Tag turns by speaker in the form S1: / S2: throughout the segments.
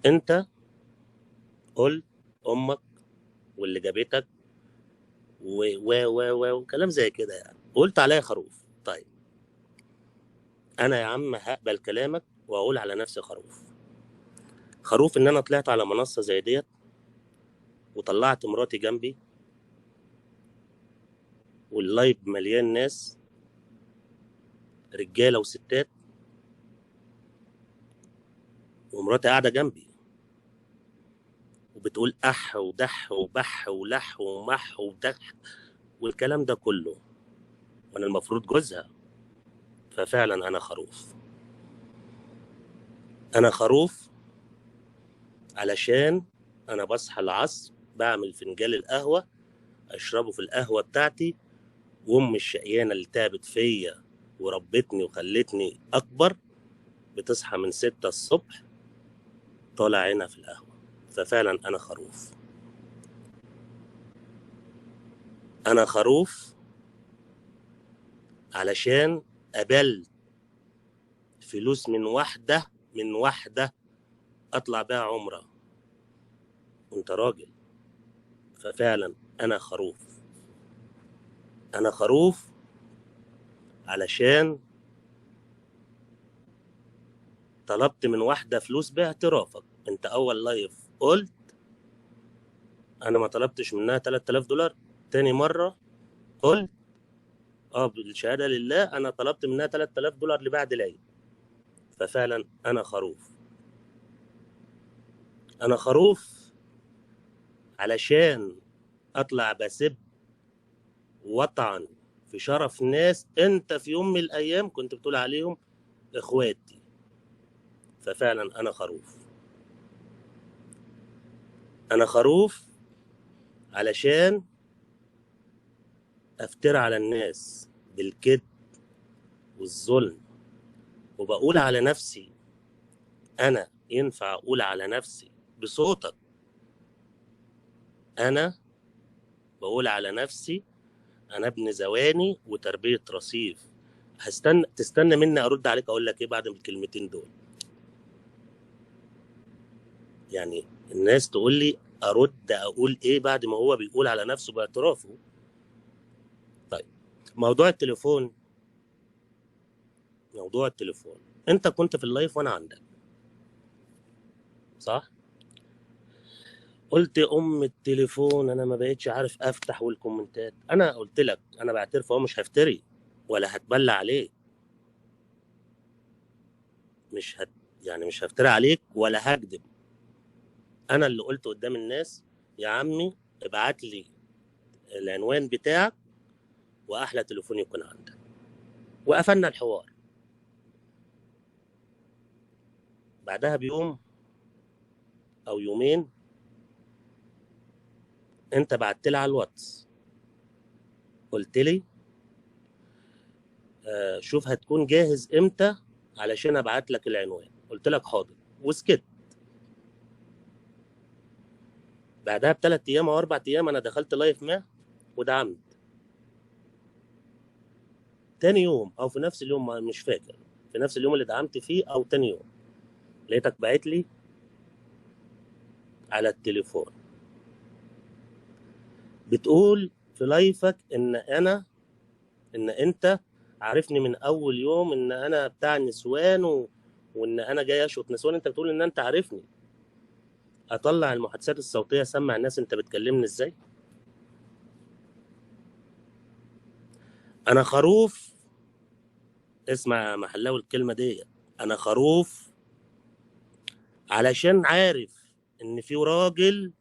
S1: انت قلت امك واللي جابتك وكلام زي كده، يعني قلت عليا خروف. طيب انا يا عم هقبل كلامك واقول على نفسي خروف. خروف ان انا طلعت على منصة زي ديت وطلعت مراتي جنبي واللايف مليان ناس، رجالة وستات، ومراتي قاعدة جنبي وبتقول أح ودح وبح ولح ومح ودح والكلام ده كله، وأنا المفروض جوزها. ففعلا أنا خروف. أنا خروف علشان أنا بصحى العصر بعمل فنجان القهوة أشربه في القهوة بتاعتي، وأمي الشقيانة اللي تعبت فيا وربتني وخلتني أكبر بتصحى من 6 الصبح طالع عينها في القهوة. ففعلا أنا خروف. أنا خروف علشان قبلت فلوس من واحدة أطلع بيها عمرة وأنت راجل. ففعلا أنا خروف. أنا خروف علشان طلبت من واحدة فلوس باعترافك. أنت أول لايف قلت أنا ما طلبتش منها $3000. تاني مرة قلت بالشهادة لله أنا طلبت منها $3000 لبعد العيد. ففعلا أنا خروف. أنا خروف علشان أطلع بسب وطعن في شرف ناس أنت في يوم من الأيام كنت بتقول عليهم إخواتي. ففعلا أنا خروف. أنا خروف علشان أفترى على الناس بالكذب والظلم وبقول على نفسي. أنا ينفع أقول على نفسي بصوتك؟ أنا بقول على نفسي أنا ابن زواني وتربية رصيف. تستنى مني أرد عليك أقول لك إيه بعد الكلمتين دول؟ يعني الناس تقول لي أرد أقول إيه بعد ما هو بيقول على نفسه باعترافه؟ طيب موضوع التليفون. موضوع التليفون، أنت كنت في اللايف وأنا عندك، صح؟ قلت التليفون انا ما بقتش عارف افتح والكومنتات. انا قلت لك انا بعترف، هو مش هفتري ولا هتبلى عليك. مش هت يعني مش هفتري عليك ولا هكذب. انا اللي قلت قدام الناس يا عمي ابعت لي العنوان بتاعك واحلى تليفون يكون عندك، وقفلنا الحوار. بعدها بيوم او يومين انت بعت لي على الواتس قلت لي شوف هتكون جاهز امتى علشان ابعت لك العنوان. قلت لك حاضر وسكت. بعدها ب3 ايام او 4 ايام انا دخلت لايف ما ودعمت. تاني يوم او في نفس اليوم مش فاكر، في نفس اليوم اللي دعمت فيه او تاني يوم لقيتك باعت لي على التليفون بتقول في لايفك ان انت عارفني من اول يوم ان انا بتاع نسوان وان انا جاي اشوط نسوان. انت بتقول ان انت عارفني. اطلع المحادثات الصوتيه اسمع الناس انت بتكلمني ازاي. انا خروف. اسمع يا محلاوي الكلمه دي. انا خروف علشان عارف ان في راجل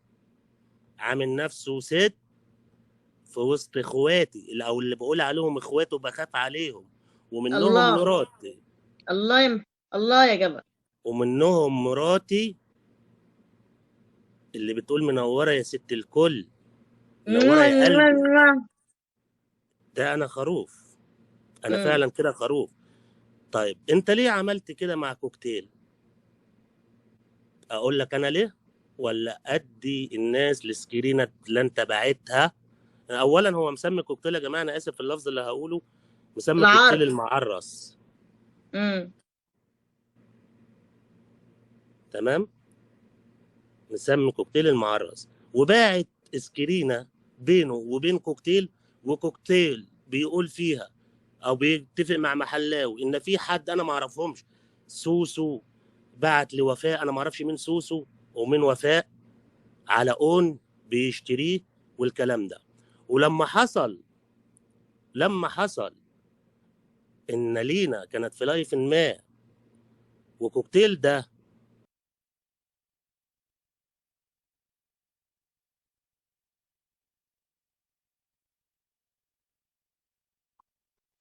S1: عامل نفسه ست في وسط اخواتي او اللي بقول عليهم اخواته بخاف عليهم، ومنهم
S2: الله.
S1: مراتي.
S2: الله يا جبل.
S1: ومنهم مراتي اللي بتقول منوره يا ست الكل، منوره يا قلبي. ده انا خروف. انا
S2: مم.
S1: فعلا كده خروف. طيب انت ليه عملت كده مع كوكتيل؟ اقول لك انا ليه ولا ادي الناس السكرينه اللي انت باعتها؟ اولا هو مسمي كوكتيل يا جماعه، انا اسف في اللفظ اللي هقوله، مسمي كوكتيل
S2: العار.
S1: المعرس.
S2: مم.
S1: تمام. مسمي كوكتيل المعرس، وباعت سكرينه بينه وبين كوكتيل، وكوكتيل بيقول فيها او بيتفق مع محلاوي ان في حد انا ما اعرفهمش، سوسو بعت لوفاء، انا ما اعرفش مين سوسو ومين وفاء، على اون بيشتريه والكلام ده. ولما حصل ان لينا كانت في لايف ما وكوكتيل ده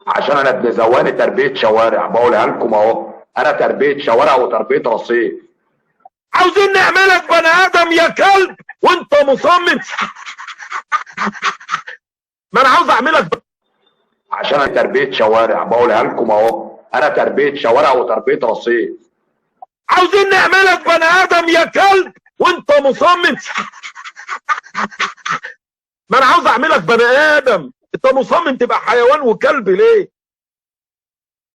S3: عشان انا ابن زواني تربيه شوارع، بقولها لكم اهو، انا تربيه شوارع وتربيه رصيف. عاوزين نعملك بني ادم يا كلب وانت مصمم. ما انا عاوز اعملك عشان انا تربيه شوارع، بقولها لكم اهو، انا تربيه شوارع وتربيه رصيف. عاوزين نعملك بني ادم يا كلب وانت مصمم. ما انا عاوز اعملك بني ادم، انت مصمم تبقى حيوان وكلب ليه؟